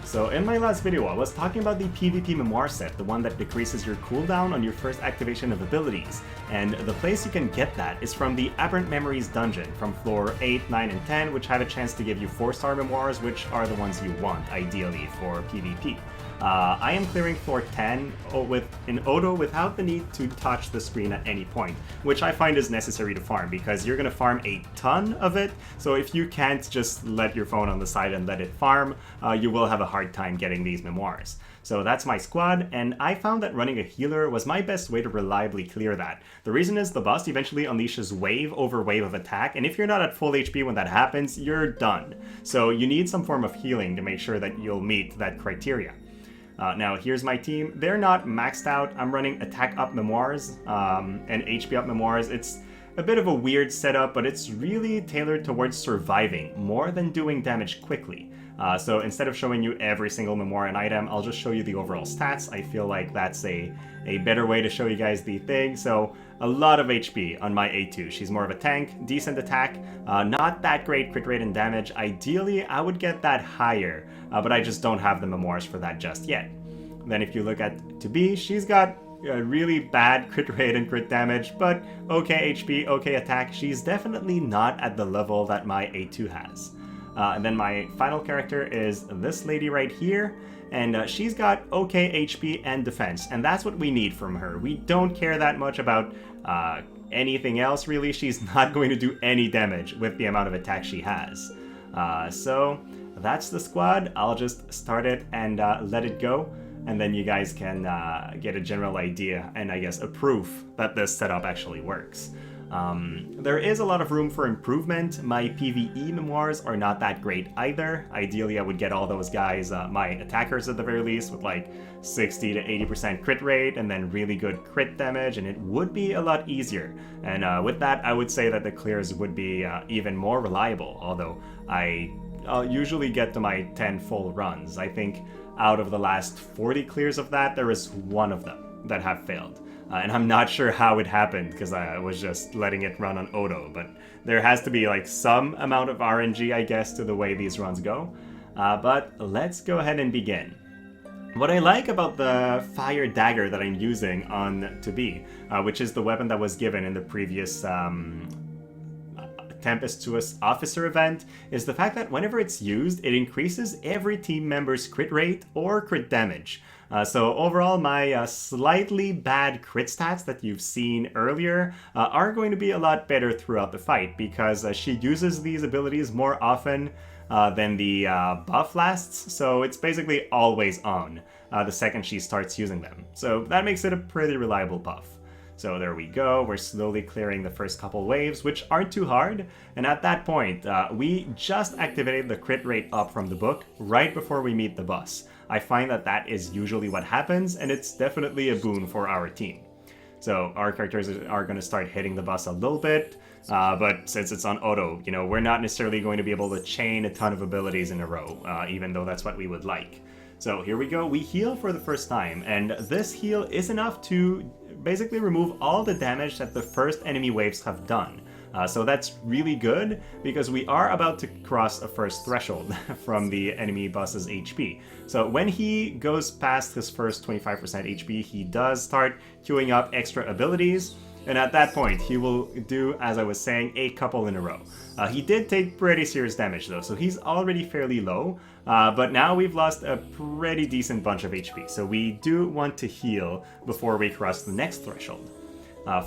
So in my last video, I was talking about the PvP Memoir set, the one that decreases your cooldown on your first activation of abilities. And the place you can get that is from the Aberrant Memories Dungeon, from floor 8, 9, and 10, which have a chance to give you 4-star memoirs, which are the ones you want, ideally, for PvP. I am clearing floor 10 in Odo without the need to touch the screen at any point, which I find is necessary to farm, because you're going to farm a ton of it, so if you can't just let your phone on the side and let it farm, you will have a hard time getting these memoirs. So that's my squad, and I found that running a healer was my best way to reliably clear that. The reason is the boss eventually unleashes wave over wave of attack, and if you're not at full HP when that happens, you're done. So you need some form of healing to make sure that you'll meet that criteria. Now here's my team. They're not maxed out. I'm running attack up memoirs and HP up memoirs. It's a bit of a weird setup, but it's really tailored towards surviving more than doing damage quickly. So instead of showing you every single memoir and item, I'll just show you the overall stats. I feel like that's a better way to show you guys the thing. So a lot of HP on my A2. She's more of a tank, decent attack, not that great crit rate and damage. Ideally, I would get that higher, but I just don't have the memoirs for that just yet. Then if you look at To Be, she's got a really bad crit rate and crit damage, but okay HP, okay attack. She's definitely not at the level that my A2 has. And then my final character is this lady right here, and she's got okay HP and defense, and that's what we need from her. We don't care that much about anything else, really. She's not going to do any damage with the amount of attack she has. So that's the squad. I'll just start it and let it go, and then you guys can get a general idea and I guess a proof that this setup actually works. There is a lot of room for improvement. My PvE memoirs are not that great either. Ideally, I would get all those guys, my attackers at the very least, with like 60 to 80% crit rate and then really good crit damage, and it would be a lot easier. And with that, I would say that the clears would be even more reliable, although I'll usually get to my 10 full runs. I think out of the last 40 clears of that, there is one of them that have failed. And I'm not sure how it happened, because I was just letting it run on Odo, but there has to be like some amount of RNG, I guess, to the way these runs go. But let's go ahead and begin. What I like about the fire dagger that I'm using on To Be, which is the weapon that was given in the previous Tempestuous Officer event, is the fact that whenever it's used, it increases every team member's crit rate or crit damage. So overall, my slightly bad crit stats that you've seen earlier are going to be a lot better throughout the fight, because she uses these abilities more often than the buff lasts, so it's basically always on the second she starts using them. So that makes it a pretty reliable buff. So there we go, we're slowly clearing the first couple waves, which aren't too hard, and at that point, we just activated the crit rate up from the book right before we meet the boss. I find that that is usually what happens, and it's definitely a boon for our team. So our characters are going to start hitting the boss a little bit, but since it's on Odo, you know, we're not necessarily going to be able to chain a ton of abilities in a row, even though that's what we would like. So here we go, we heal for the first time, and this heal is enough to basically remove all the damage that the first enemy waves have done. So that's really good, because we are about to cross a first threshold from the enemy boss's HP. So when he goes past his first 25% HP, he does start queuing up extra abilities, and at that point he will do, as I was saying, a couple in a row. He did take pretty serious damage though, so he's already fairly low, but now we've lost a pretty decent bunch of HP, so we do want to heal before we cross the next threshold.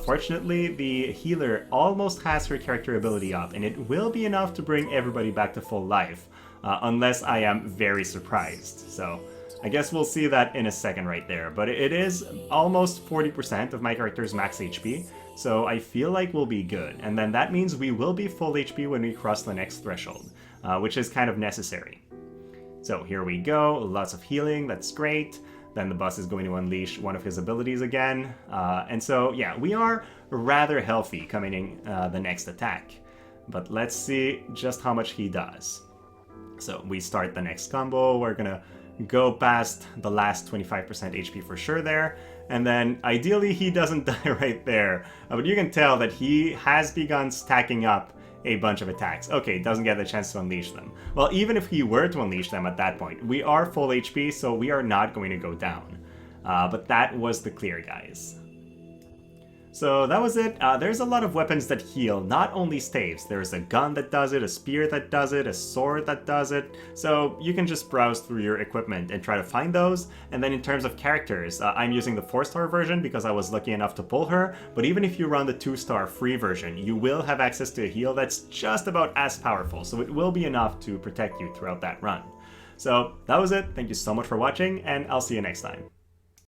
Fortunately, the healer almost has her character ability up, and it will be enough to bring everybody back to full life, unless I am very surprised. So I guess we'll see that in a second right there, but it is almost 40% of my character's max HP, so I feel like we'll be good, and then that means we will be full HP when we cross the next threshold, which is kind of necessary. So here we go, lots of healing, that's great. Then the boss is going to unleash one of his abilities again. And so, yeah, we are rather healthy coming in the next attack. But let's see just how much he does. So we start the next combo. We're going to go past the last 25% HP for sure there. And then ideally he doesn't die right there. But you can tell that he has begun stacking up a bunch of attacks. Okay, doesn't get the chance to unleash them. Well, even if he were to unleash them at that point, we are full HP, so we are not going to go down. But that was the clear, guys. So that was it. There's a lot of weapons that heal, not only staves. There's a gun that does it, a spear that does it, a sword that does it. So you can just browse through your equipment and try to find those. And then in terms of characters, I'm using the 4-star version because I was lucky enough to pull her. But even if you run the 2-star free version, you will have access to a heal that's just about as powerful. So it will be enough to protect you throughout that run. So that was it. Thank you so much for watching, and I'll see you next time.